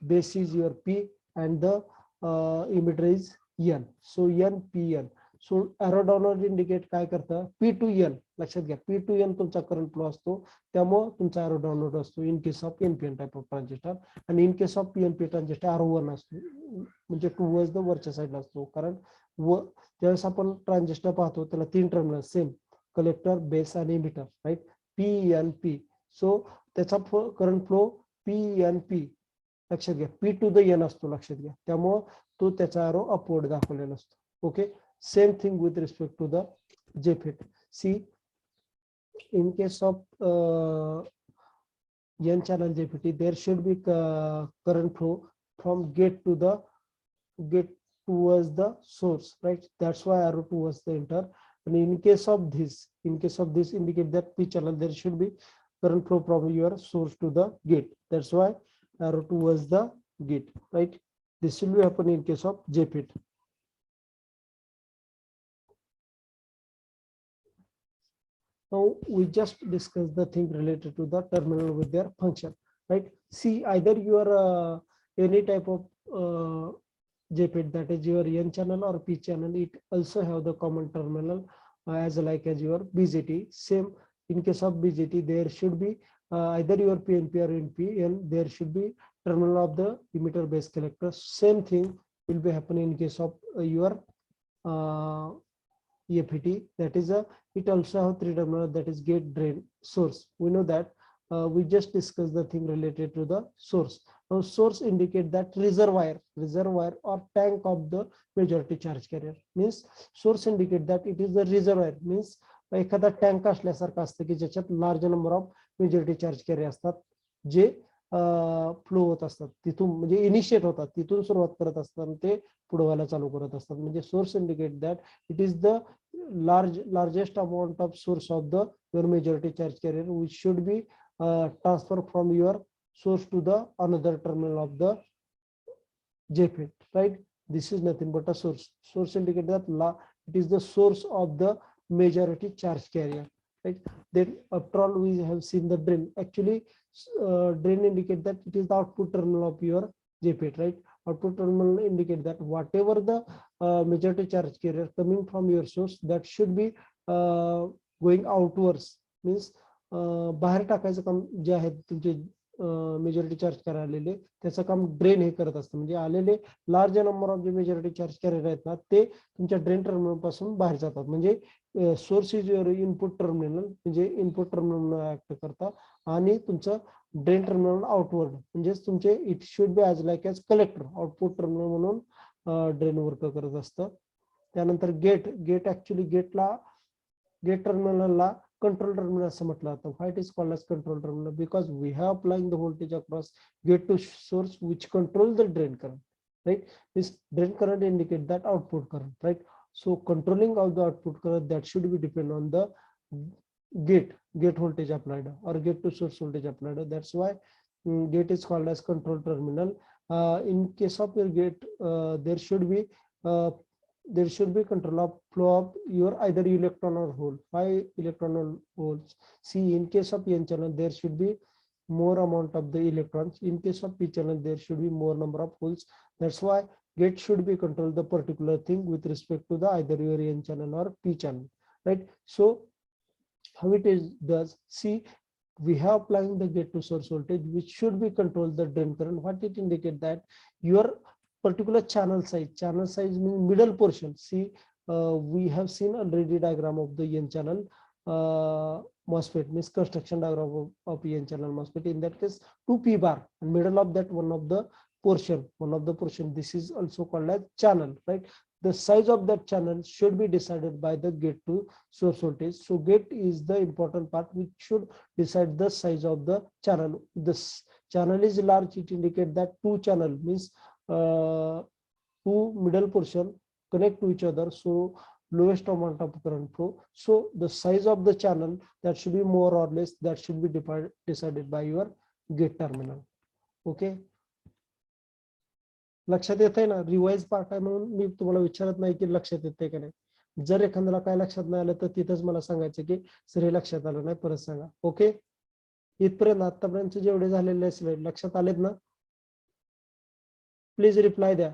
base is your P, and the emitter is N. So NPN. So arrow downward indicate काय करतं, P2N लक्षात घ्या, P2N तुमचा current flow असतो, त्यामुळे तुमचा arrow downward असतो in case of NPN type of transistor. आणि in case of PNP transistor R1 असतो, म्हणजे टुवर्ड्स द वरच्या साईडला असतो. कारण ज्यावेळेस आपण ट्रान्झिस्टर पाहतो त्याला 3 टर्मिनल सेम, कलेक्टर, बेस आणि इमिटर, राईट, PNP. सो त्याचा करंट फ्लो PNP लक्षात घ्या, P to the N असतो लक्षात घ्या, त्यामुळं तो त्याचा एरो अपवर्ड दाखवलेला असतो. Okay, same thing with respect to the JFET. See in case of N channel JFET, there should be current flow from gate towards the source, right? That's why arrow towards the enter. And in case of this indicate that P channel, there should be current flow from your source to the gate. That's why arrow towards the gate, right? This will be happen in case of JFET. Now we just discussed the thing related to the terminal with their function, right? See, either your any type of JFET, that is your N channel or P channel, it also have the common terminal as like as your BJT. Same in case of BJT, there should be either your PNP or NPN, there should be terminal of the emitter base collector. Same thing will be happening in case of your EFET, that is it also have 3 terminal, that is gate, drain, source. We know that we just discussed the thing related to the source. Now source indicate that reservoir or tank of the majority charge carrier. Means source indicate that it is the reservoir, means एखादा tank असल्यासारखं असतं की ज्याच्यात large number of majority charge carrier असतात, जे flow होत असतात तिथून, म्हणजे इनिशिएट होतात तिथून सुरुवात करत असतात आणि ते पुढे व्हायला चालू करत असतात. म्हणजे source indicate that it is the largest amount of source of the your majority charge carrier, which should be transferred from your source to the another terminal of the JFET, right? This is nothing but a source. Source indicate that it is the source of the majority charge carrier, right? Then after all, we have seen the drain. Actually drain indicate that it is the output terminal of your JFET, right? Output terminal indicate that whatever the majority charge carrier coming from your source, that should be going outwards, means बाहेर टाकायचं काम जे आहे तुमचे majority charge करायला त्याचं काम drain हे करत असतं. म्हणजे आलेले लार्ज नंबर ऑफ जे मेजॉरिटी चार्ज कॅरियर आहेत ना, ते तुमच्या ड्रेन टर्मिनल पासून बाहेर जातात. म्हणजे source is your input terminal, म्हणजे इनपुट टर्मिनल ऍक्ट करता, आणि तुमचं ड्रेन टर्मिनल आउटवर्ड, म्हणजे तुमचे it should be as like as collector, output terminal म्हणून ड्रेन वर्क करत असतं. त्यानंतर गेट ऍक्च्युली गेट टर्मिनलला control terminal असं म्हटलं जातं. Why it is called as control terminal? Because we have applying the voltage across gate to source, which control the drain current, right? This drain current indicate that output current, right? So controlling of the output current, that should be depend on the gate voltage applied or gate to source voltage applied. That's why gate is called as control terminal. In case of your gate, there should be control of flow of your either electron or hole. Why electron or holes? See, in case of N channel, there should be more amount of the electrons. In case of P channel, there should be more number of holes. That's why gate should be control the particular thing with respect to the either your N channel or P channel, right? So how it is does, see, we have applying the gate to source voltage, which should be control the drain current. What it indicate that your particular channel size means middle portion. See, we have seen already diagram of the N channel MOSFET, means construction diagram of N channel MOSFET. In that case 2p bar, and middle of that one of the portion, this is also called as channel, right? The size of that channel should be decided by the gate to source voltage. So gate is the important part which should decide the size of the channel. This channel is large, it indicate that 2 channel means 2 middle portion connect to each other, so lowest amount of current flow. So the size of the channel, that should be more or less, that should be decided by your gate terminal. Okay, लक्षात येत आहे ना? Revise part आहे म्हणून मी तुम्हाला विचारत नाही की लक्षात येते का नाही. जर एखाद्याला काय लक्षात नाही आलं तर तिथंच मला सांगायचं की सर हे लक्षात आलं नाही, परत सांगा. ओके, इथपर्यंत आतापर्यंत जेवढे झालेले स्लाइड लक्षात आलेत ना? प्लीज रिप्लाय द्या.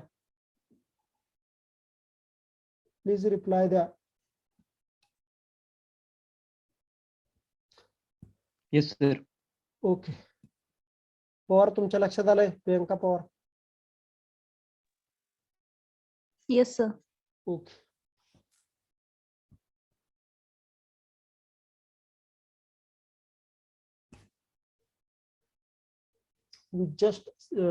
Please reply the. Yes, sir. Okay. Pawar तुमच्या लक्षात आलंय? Priyanka Pawar. Yes, sir. Okay. We just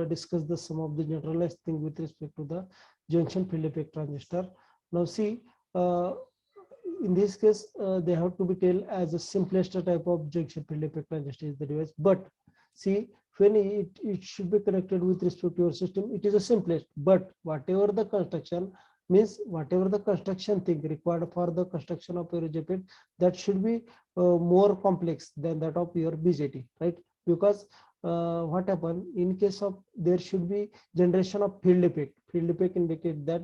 discussed the some of the generalized thing with respect to the junction field effect transistor. Now see, in this case, they have to be tell as a simplest type of junction field effect transistor is the device. But see, when it should be connected with respect to your system, it is a simplest. But whatever the construction means, whatever the construction thing required for the construction of your JPEG, that should be more complex than that of your BJT, right? Because what happen in case of there should be generation of field effect. Field effect indicate that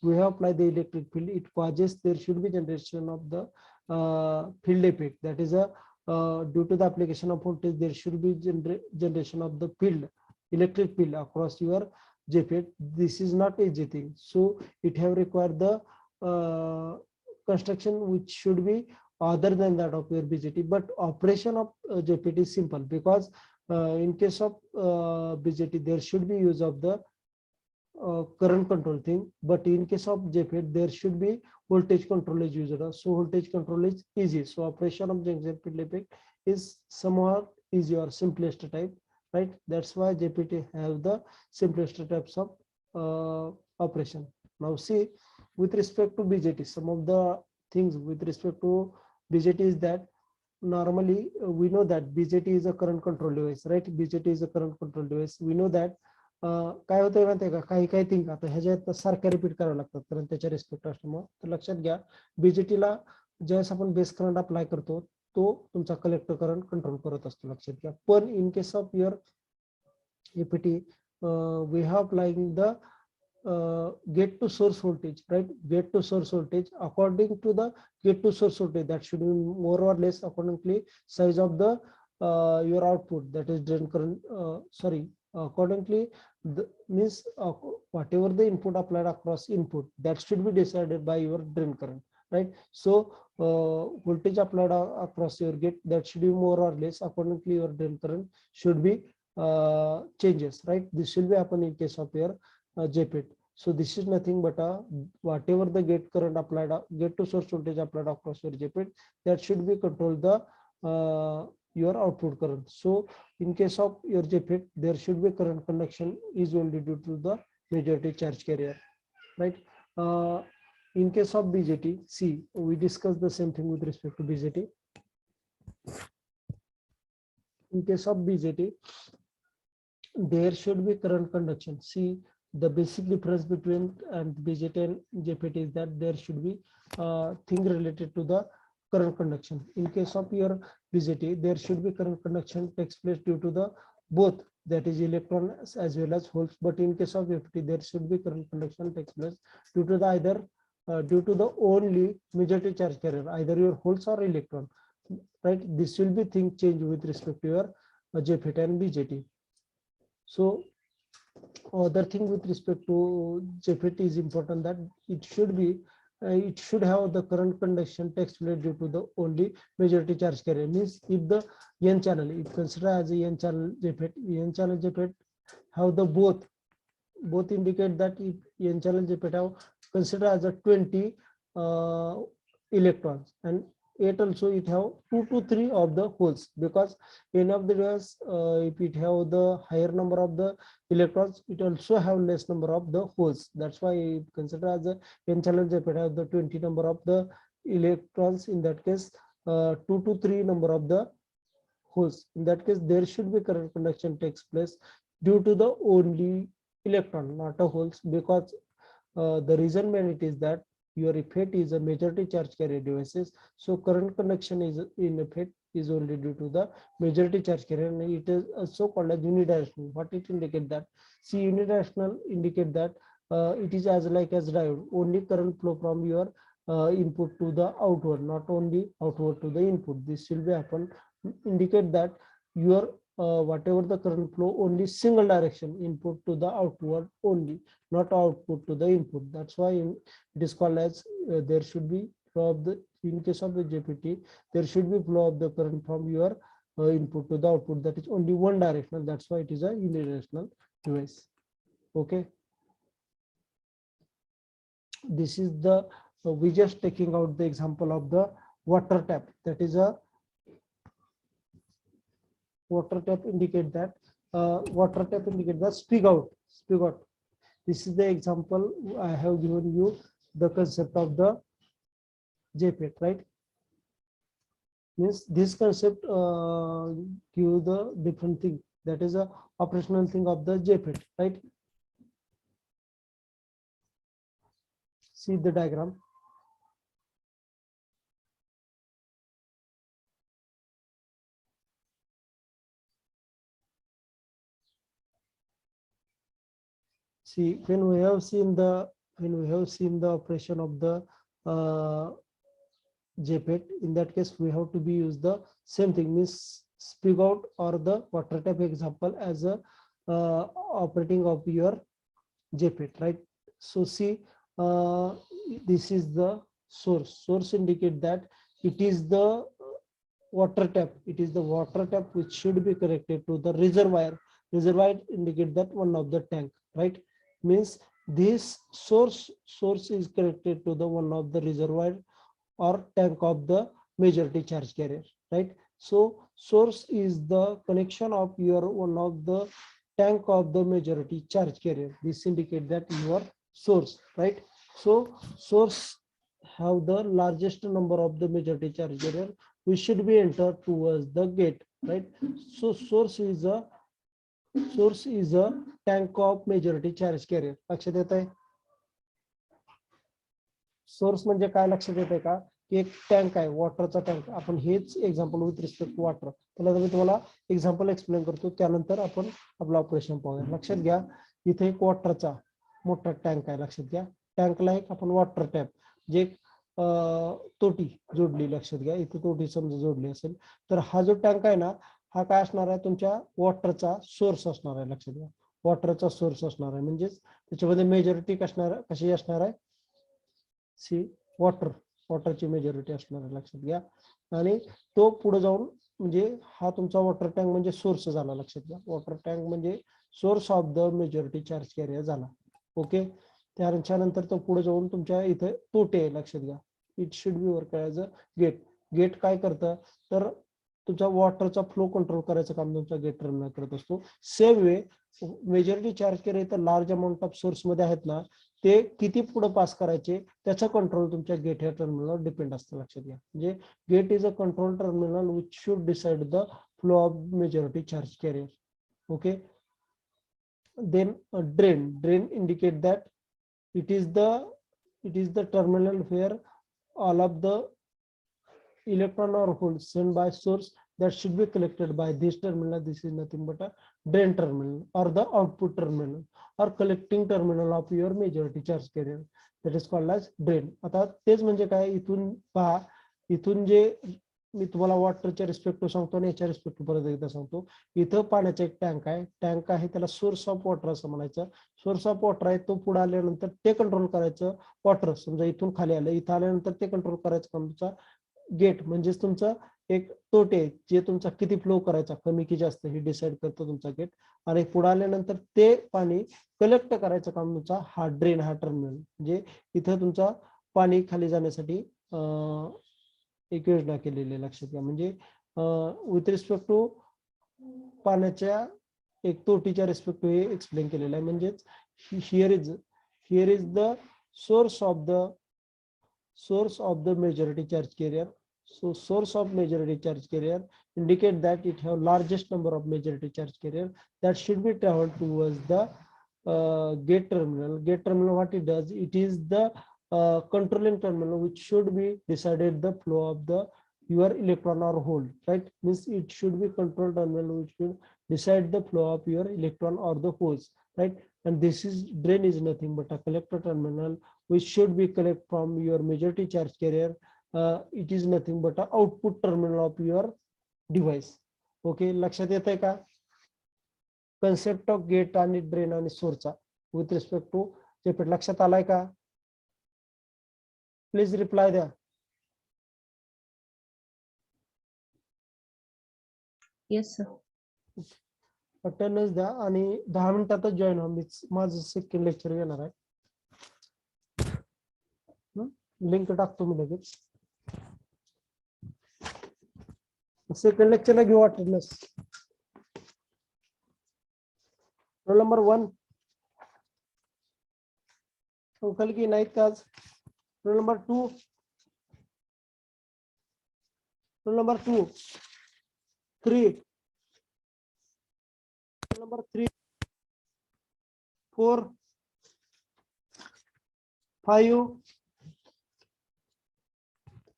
we have applied the electric field. It causes there should be generation of the field effect. That is a due to the application of voltage, there should be generation of the field, electric field across your JPEG. This is not easy thing. So it have required the construction which should be other than that of your BJT. But operation of JPEG is simple because in case of BJT, there should be use of the current control thing, but in case of JPEG, there should be voltage control is used. So voltage control is easy. So operation of junction field effect is somewhat easy or simplest type, right? That's why JPT have the simplest types of operation. Now see, with respect to BJT, some of the things with respect to BJT is that normally we know that BJT is a current control device, right? BJT is a current control device. We know that काय होतं माहिती आहे का, काही काही thing आता ह्याच्यात सारख्या रिपीट करावं लागतात कारण त्याच्या रिस्पेक्ट असल्यामुळे. तर लक्षात घ्या, बीजेटीला ज्यावेळेस आपण बेस करंट अप्लाय करतो तो तुमचा कलेक्टर करंट कंट्रोल करत असतो, लक्षात घ्या. पण in case of your APT we have applying the get to source voltage, right? Get to source voltage according to the get to source voltage, that should be more or less accordingly size of the your output, that is drain current, accordingly the means whatever the input applied across input, that should be decided by your drain current, right? So voltage applied across your gate, that should be more or less accordingly your drain current should be changes, right? This will be happen in case of your JPET. So this is nothing but whatever the gate current applied, gate to source voltage applied across your JPET, that should be control the your output current. So in case of your JPET, there should be current conduction is only due to the majority charge carrier, right? In case of BJT, see, we discussed the same thing with respect to BJT. In case of BJT, there should be current conduction. See, the basic difference between BJT and JPT is that there should be thing related to the current conduction. In case of your BJT, there should be current conduction takes place due to the both, that is electrons as well as holes. But in case of FT, there should be current conduction takes place due to the either due to the only majority charge carrier, either your holes or electron, right? This will be thing change with respect to your JPT and BJT. So other thing with respect to JPT is important that it should be it should have the current conduction takes place due to the only majority charge carrier. Means if the N channel, if considered as a N channel JPT have the both indicate that if N channel JPT have considered as a 20 electrons, and it also it have 2 to 3 of the holes, because in of the device if it have the higher number of the electrons, it also have less number of the holes. That's why it consider as a N channel JPT have the 20 number of the electrons. In that case 2 to 3 number of the holes. In that case there should be current conduction takes place due to the only electron, not a holes, because the reason behind it is that your FET is a majority charge carrier devices, so current conduction is in FET is only due to the majority charge carrier, and it is also called as unidirectional. What it indicate that? See, unidirectional indicate that it is as like as diode, only current flow from your input to the outward, not only outward to the input. This will be happen indicate that your whatever the current flow, only single direction, input to the outward only, not output to the input. That's why it is called as there should be flow of the, in case of the JPT, there should be flow of the current from your input to the output. That is only one directional. That's why it is a unidirectional device. Okay. This is the we just taking out the example of the water tap. That is a water tap indicate that speak out. This is the example I have given you, the concept of the JPET, right? Means this concept give the different thing, that is a operational thing of the JPET, right? See the diagram. See, when we have seen the operation of the JPET, in that case we have to be use the same thing, means speak out or the water tap example as a operating of your JPET, right? So see, this is the source indicate that it is the water tap, which should be connected to the reservoir. Indicate that one of the tank, right? Means this source is connected to the one of the reservoir or tank of the majority charge carrier, right? So source is the connection of your one of the tank of the majority charge carrier. This indicate that your source, right? So source have the largest number of the majority charge carrier, which should be entered towards the gate, right? So source is a tank of majority charge carrier. लक्षात येत आहे? Source म्हणजे काय लक्षात येते का, की एक टँक आहे, वॉटरचा टँक. आपण हेच example with respect to water, त्याला मी तुम्हाला एक्झाम्पल एक्सप्लेन करतो, त्यानंतर आपण आपलं ऑपरेशन पाहूया. लक्षात घ्या, इथे एक वॉटरचा मोठा टँक आहे. लक्षात घ्या, टँकला एक आपण वॉटर टॅप जे तोटी जोडली, लक्षात घ्या इथे तोटी समजा जोडली असेल, तर हा जो टँक आहे ना, हा काय असणार आहे, तुमच्या वॉटरचा सोर्स असणार आहे. लक्षात घ्या, वॉटरचा सोर्स असणार आहे, म्हणजेच त्याच्यामध्ये मेजॉरिटी कशी असणार आहे, सी वॉटरची मेजॉरिटी असणार आहे. लक्षात घ्या, आणि तो पुढे जाऊन म्हणजे हा तुमचा वॉटर टँक म्हणजे सोर्स झाला. लक्षात घ्या, वॉटर टँक म्हणजे source of the majority charge carrier झाला. ओके, त्यानंतर तो पुढे जाऊन तुमच्या इथे तोटे आहे. लक्षात घ्या, it should be work as a gate. Gate काय करतं, तर तुमचा वॉटरचा फ्लो कंट्रोल करायचं काम तुमचा गेट टर्मिनल करत असतो. Same way majority charge carrier तर लार्ज अमाऊंट ऑफ सोर्स मध्ये आहेत ना, ते किती पुढे पास करायचे त्याचा कंट्रोल तुमच्या गेट ह्या टर्मिनलवर डिपेंड असतं. लक्षात घ्या, म्हणजे gate is a control terminal which should decide the flow of majority charge carrier. Okay, then drain indicate that it is the terminal where all of the electron or holes sent by source that should be collected by this terminal. This is nothing but a drain terminal or the output terminal or collecting terminal of your majority charge carrier, that is called as drain. आता तेच म्हणजे काय, इथून पहा, इथून जे मी तुम्हाला वॉटरच्या respect सांगतो आणि याच्या रिस्पेक्ट परत एकदा सांगतो. इथं पाण्याचा एक टँक आहे, त्याला सोर्स ऑफ वॉटर असं म्हणायचं. सोर्स ऑफ वॉटर आहे, तो पुढे आल्यानंतर ते कंट्रोल करायचं. वॉटर समजा इथून खाली आलं, इथं आल्यानंतर ते कंट्रोल करायचं काम तुमचा गेट, म्हणजेच तुमचं एक तोटे, जे तुमचा किती फ्लो करायचा, कमी की जास्त, हे डिसाइड करतो तुमचा गेट. आणि पुढे आल्यानंतर ते पाणी कलेक्ट करायचं काम तुमचा हा ड्रेन, हा टर्मिनल. म्हणजे इथं तुमचा पाणी खाली जाण्यासाठी एक योजना केलेली. लक्षात घ्या, म्हणजे विथ रिस्पेक्ट टू पाण्याच्या एक तोटीच्या रिस्पेक्ट टू हे एक्सप्लेन केलेलं आहे. म्हणजेच here is the source of the majority charge carrier. So source of majority charge carrier indicate that it have largest number of majority charge carrier that should be traveled towards the gate terminal. Gate terminal, what it does, it is the controlling terminal which should be decided the flow of the your electron or hole, right? Means it should be control terminal which should decide the flow of your electron or the holes, right? And this is drain is nothing but a collector terminal which should be collect from your majority charge carrier. It is nothing but a output terminal of your device. Okay, लक्षात येत आहे का concept of gate आणि drain आणि सोर्सचा with respect to GPT लक्षात आलाय का? Please reply द्या. Yes, sir. अटेंडन्स द्या आणि 10 मिनिटातच जॉईन व्हा. मी माझं सेकंड लेक्चर घेणार आहे. लिंक टाकतो मी लगेच. सेकंड लेक्चरला घेऊ अटेंडन्स. रोल नंबर 1 अंकल की नाहीत का आज? Roll number 2, roll number 2, 3, roll number 3, 4, 5.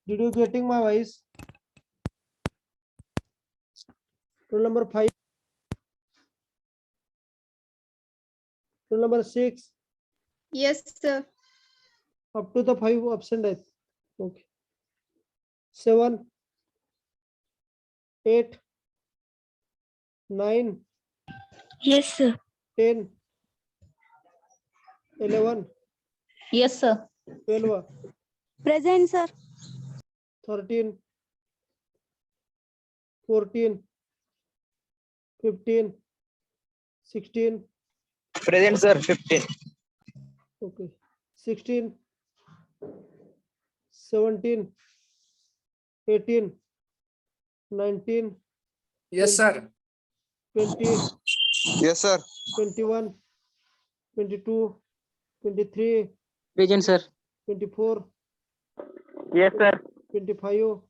Did you getting my voice? Roll number 5. Roll number 6. Yes, sir. Up to the 5 absent आहेत. Okay. 7, 8, 9, Yes, sir. 10, 11, Yes, sir. 12, Present, sir. 13, 14, 15, 16. Present, sir. 15. Okay. 16, 17, 18, 19, Yes, sir. 20, Yes, sir. 21, 22, 23, Present, sir. 24, Yes, sir. 25,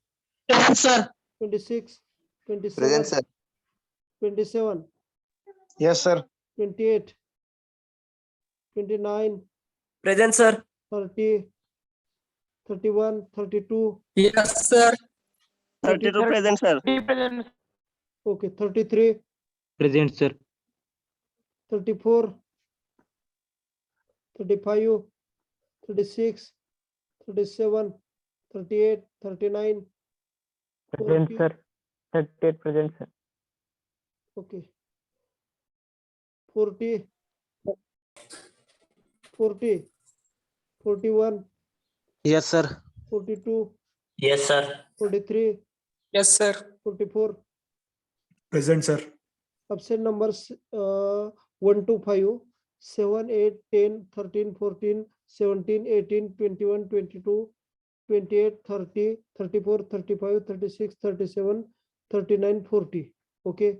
Yes, sir. 26, Present, 27, sir. 27, Yes, sir. 28, 29, Present, sir. 30, 31, 32, Yes, sir. 32 present, sir. Present. okay, 33, Present, sir. 34, 35, 36, 37, 38, 39, Present, 40, sir. 38 present, sir. okay, 40, 40, 41, Yes, sir. 42, Yes, sir. 43, Yes, sir. 44. Present, sir. Absent numbers 1 to 5, 7, 8, 10, 13, 14, 17, 18, 21, 22, 28, 30, 34, 35, 36, 37, 39, 40. Okay,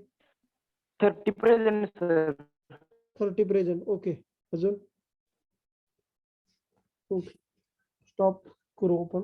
30 present, sir. 30 present. Okay, अजून okay. Stop करू आपण.